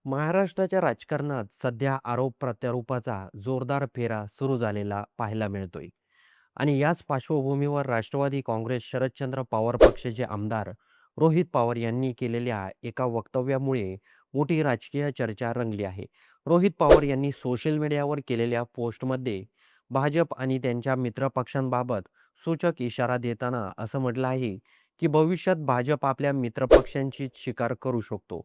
महाराष्ट्राच्या राजकारणात सध्या आरोप प्रत्यारोपाचा जोरदार फेरा सुरू झालेला पाहायला मिळतोय. आणि याच पार्श्वभूमीवर राष्ट्रवादी काँग्रेस शरदचंद्र पवार पक्षाचे आमदार रोहित पवार यांनी केलेल्या एका वक्तव्यामुळे मोठी राजकीय चर्चा रंगली आहे. रोहित पवार यांनी सोशल मीडियावर केलेल्या पोस्टमध्ये भाजप आणि त्यांच्या मित्रपक्षांबाबत सूचक इशारा देताना असं म्हटलं आहे की भविष्यात भाजप आपल्या मित्रपक्षांची शिकार करू शकतो.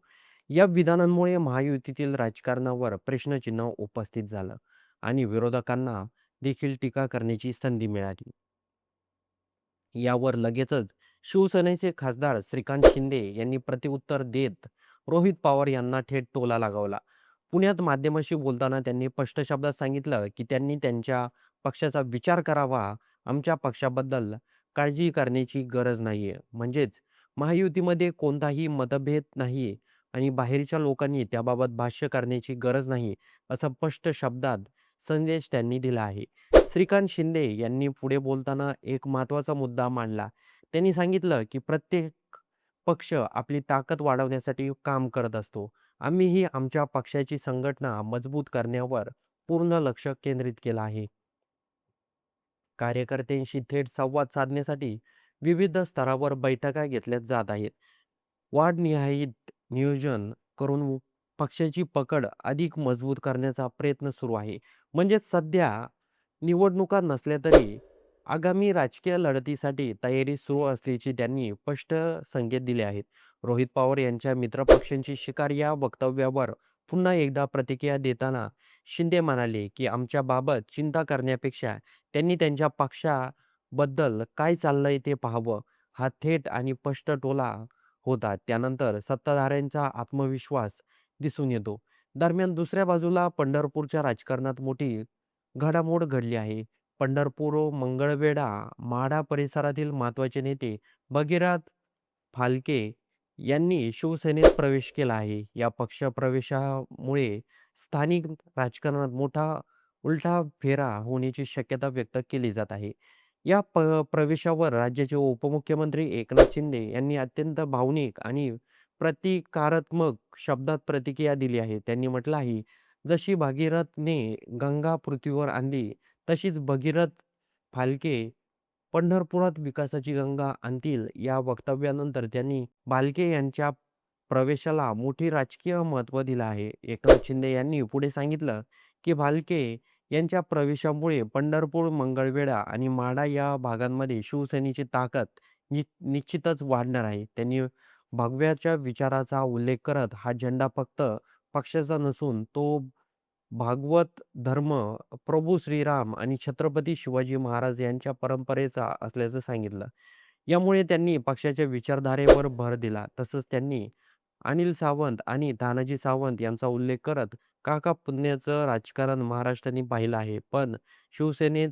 या विधानांमुळे महायुतीतील राजकारणावर प्रश्नचिन्ह उपस्थित झालं आणि विरोधकांना देखील टीका करण्याची संधी मिळाली. यावर लगेचच शिवसेनेचे खासदार श्रीकांत शिंदे यांनी प्रत्युत्तर देत रोहित पवार यांना थेट टोला लगावला. पुण्यात माध्यमांशी बोलताना त्यांनी स्पष्ट शब्दात सांगितलं की त्यांनी त्यांच्या पक्षाचा विचार करावा. आमच्या पक्षाबद्दल काळजी करण्याची गरज नाहीये. म्हणजेच महायुतीमध्ये कोणताही मतभेद नाहीये आणि बाहेरच्या लोकांनी त्याबाबत भाष्य करण्याची गरज नाही, असा स्पष्ट शब्दात संदेश त्यांनी दिला आहे. श्रीकांत शिंदे यांनी पुढे बोलताना एक महत्त्वाचा मुद्दा मांडला. त्यांनी सांगितलं, की प्रत्येक पक्ष आपली ताकद वाढवण्यासाठी काम करत असतो. आम्हीही आमच्या पक्षाची संघटना मजबूत करण्यावर पूर्ण लक्ष केंद्रित केलं आहे. कार्यकर्त्यांशी थेट संवाद साधण्यासाठी विविध स्तरावर बैठका घेतल्या जात आहेत. वाढनिहायित नियोजन करून पक्षाची पकड अधिक मजबूत करण्याचा प्रयत्न सुरू आहे. म्हणजेच सध्या निवडणुका नसल्या तरी आगामी राजकीय लढतीसाठी तयारी सुरू असल्याची त्यांनी स्पष्ट संकेत दिले आहेत. रोहित पवार यांच्या मित्रपक्षांची शिकार या वक्तव्यावर पुन्हा एकदा प्रतिक्रिया देताना शिंदे म्हणाले, की आमच्या बाबत चिंता करण्यापेक्षा त्यांनी त्यांच्या पक्षाबद्दल काय चाललंय ते पाहावं. हा थेट आणि स्पष्ट टोला होता. त्यानंतर सत्ताधाऱ्यांचा आत्मविश्वास दिसून येतो. दरम्यान दुसऱ्या बाजूला पंढरपूरच्या राजकारणात मोठी घडामोड घडली आहे. पंढरपूर, मंगळवेढा, माढा परिसरातील महत्त्वाचे नेते भगीरथ फालके यांनी शिवसेनेत प्रवेश केला आहे. या पक्षप्रवेशामुळे स्थानिक राजकारणात मोठा उलटा फेरा होण्याची शक्यता व्यक्त केली जात आहे. या प्रवेशावर राज्याचे उपमुख्यमंत्री एकनाथ शिंदे यांनी अत्यंत भावनिक आणि प्रतिकारात्मक शब्दात प्रतिक्रिया दिली आहे. त्यांनी म्हटलं आहे, "जशी भागीरथने गंगा पृथ्वीवर आणली, तशीच भगीरथ फालके पंढरपुरात विकासाची गंगा आणतील." या वक्तव्यानंतर त्यांनी भालके यांच्या प्रवेशाला मोठी राजकीय महत्त्व दिलं आहे. एकनाथ शिंदे यांनी पुढे सांगितलं, की भालके यांच्या प्रवेशामुळे पंढरपूर, मंगळवेढा आणि माढा या भागांमध्ये शिवसेनेची ताकद निश्चितच वाढणार आहे. त्यांनी भगव्याच्या विचाराचा उल्लेख करत हा झेंडा फक्त पक्षाचा नसून तो भागवत धर्म, प्रभू श्रीराम आणि छत्रपती शिवाजी महाराज यांच्या परंपरेचा असल्याचं सांगितलं. यामुळे त्यांनी पक्षाच्या विचारधारेवर भर दिला. तसंच त्यांनी अनिल सावंत आणि तानाजी सावंत यांचा उल्लेख करत काका पुतण्याचं राजकारण महाराष्ट्राने पाहिलं आहे. पण शिवसेनेत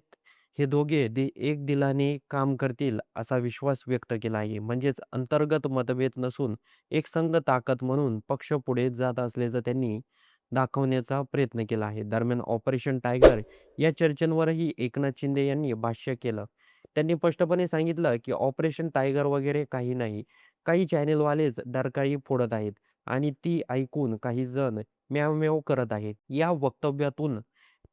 हे दोघे एक दिलाने काम करतील असा विश्वास व्यक्त केला आहे. म्हणजेच अंतर्गत मतभेद नसून एकसंघ ताकद म्हणून पक्ष पुढे जात असल्याचं त्यांनी दाखवण्याचा प्रयत्न केला आहे. दरम्यान ऑपरेशन टायगर या चर्चेवरही एकनाथ शिंदे यांनी भाष्य केलं. त्यांनी स्पष्टपणे सांगितलं, की ऑपरेशन टायगर वगैरे काही नाही. काही चॅनेलवालेच डरकाळी फोडत आहेत आणि ती ऐकून काही जण म्याव-म्याव करत आहेत. या वक्तव्यातून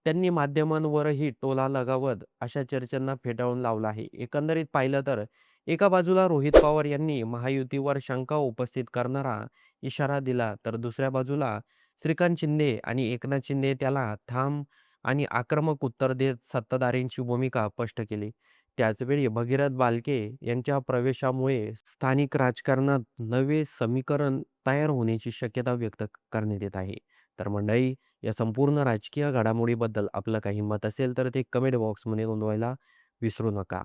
त्यांनी माध्यमांवरही टोला लगावत अशा चर्चांना फेटाळून लावलं आहे. एकंदरीत पाहिलं तर एका बाजूला रोहित पवार यांनी महायुतीवर शंका उपस्थित करणारा इशारा दिला, तर दुसऱ्या बाजूला श्रीकांत शिंदे आणि एकनाथ शिंदे त्याला ठाम आणि आक्रमक उत्तर देत सत्ताधाऱ्यांची भूमिका स्पष्ट केली. त्याचवेळी भगीरथ बालके यांच्या प्रवेशामुळे स्थानिक राजकारणात नवे समीकरण तयार होण्याची शक्यता व्यक्त करण्यात येत आहे. तर मंडळी, या संपूर्ण राजकीय घडामोडीबद्दल आपलं काही मत असेल तर ते कमेंट बॉक्समध्ये नोंदवायला विसरू नका.